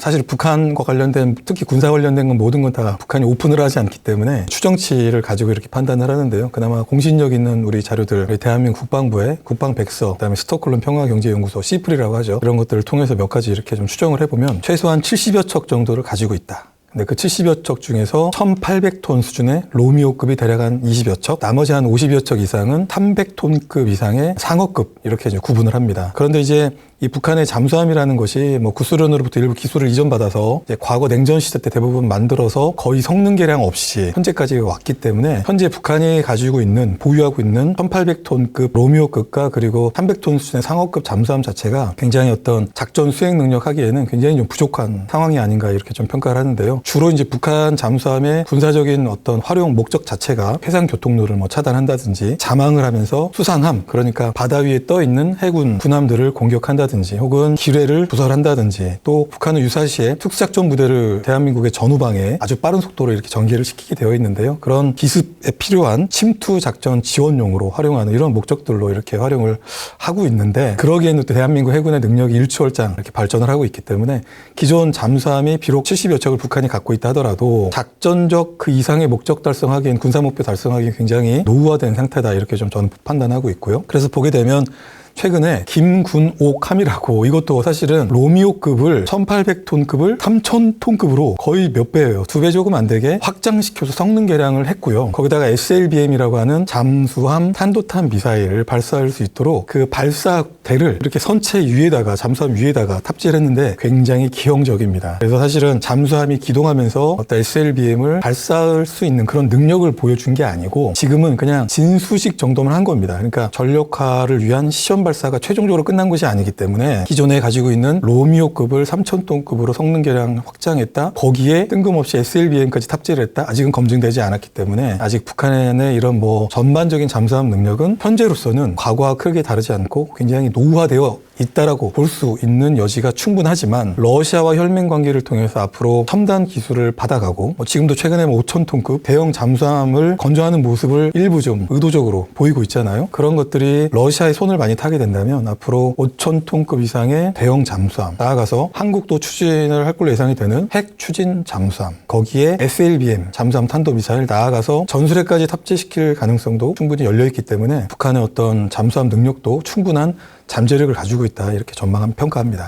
사실 북한과 관련된 특히 군사 관련된 건 모든 건 다 북한이 오픈을 하지 않기 때문에 추정치를 가지고 이렇게 판단을 하는데요. 그나마 공신력 있는 우리 자료들, 우리 대한민국 국방부의 국방백서, 그다음에 스톡홀름 평화경제연구소 시프리라고 하죠. 이런 것들을 통해서 몇 가지 이렇게 좀 추정을 해보면 최소한 70여 척 정도를 가지고 있다. 근데 그 70여 척 중에서 1,800톤 수준의 로미오급이 대략 한 20여 척, 나머지 한 50여 척 이상은 300톤급 이상의 상어급 이렇게 이제 구분을 합니다. 그런데 이제 이 북한의 잠수함이라는 것이 뭐 구소련으로부터 일부 기술을 이전받아서 이제 과거 냉전 시대 때 대부분 만들어서 거의 성능 개량 없이 현재까지 왔기 때문에 현재 북한이 가지고 있는 보유하고 있는 1,800톤급 로미오급과 그리고 300톤 수준의 상어급 잠수함 자체가 굉장히 어떤 작전 수행 능력 하기에는 굉장히 좀 부족한 상황이 아닌가 이렇게 좀 평가를 하는데요. 주로 이제 북한 잠수함의 군사적인 어떤 활용 목적 자체가 해상 교통로를 뭐 차단한다든지 잠항을 하면서 수상함, 그러니까 바다 위에 떠 있는 해군 군함들을 공격한다든지 혹은 기뢰를 부설한다든지, 또 북한은 유사시에 특수작전 부대를 대한민국의 전후방에 아주 빠른 속도로 이렇게 전개를 시키게 되어 있는데요. 그런 기습에 필요한 침투 작전 지원용으로 활용하는 이런 목적들로 이렇게 활용을 하고 있는데, 그러기에는 또 대한민국 해군의 능력이 일취월장 이렇게 발전을 하고 있기 때문에 기존 잠수함이 비록 70여 척을 북한이 갖고 있다 하더라도 작전적 그 이상의 목적 달성하기엔, 군사 목표 달성하기엔 굉장히 노후화된 상태다 이렇게 좀 저는 판단하고 있고요. 그래서 보게 되면 최근에 김군옥함이라고, 이것도 사실은 로미오급을 1,800톤급을 3,000톤급으로 거의 몇 배예요. 2배 조금 안 되게 확장시켜서 성능 개량을 했고요. 거기다가 SLBM이라고 하는 잠수함 탄도탄 미사일을 발사할 수 있도록 그 발사대를 이렇게 선체 위에다가, 잠수함 위에다가 탑재를 했는데 굉장히 기형적입니다. 그래서 사실은 잠수함이 기동하면서 어떤 SLBM을 발사할 수 있는 그런 능력을 보여준 게 아니고 지금은 그냥 진수식 정도만 한 겁니다. 그러니까 전력화를 위한 시험 발사가 최종적으로 끝난 것이 아니기 때문에 기존에 가지고 있는 로미오급을 3,000톤급으로 성능 개량 확장했다, 거기에 뜬금없이 SLBM까지 탑재를 했다, 아직은 검증되지 않았기 때문에 아직 북한의 이런 뭐 전반적인 잠수함 능력은 현재로서는 과거와 크게 다르지 않고 굉장히 노후화되어 있다라고 볼 수 있는 여지가 충분하지만, 러시아와 혈맹 관계를 통해서 앞으로 첨단 기술을 받아가고 지금도 최근에 5,000톤급 대형 잠수함을 건조하는 모습을 일부 좀 의도적으로 보이고 있잖아요. 그런 것들이 러시아의 손을 많이 타게 된다면 앞으로 5,000톤급 이상의 대형 잠수함, 나아가서 한국도 추진을 할 걸로 예상이 되는 핵 추진 잠수함, 거기에 SLBM 잠수함 탄도미사일, 나아가서 전술핵까지 탑재시킬 가능성도 충분히 열려있기 때문에 북한의 어떤 잠수함 능력도 충분한 잠재력을 가지고 있다 이렇게 전망하면 평가합니다.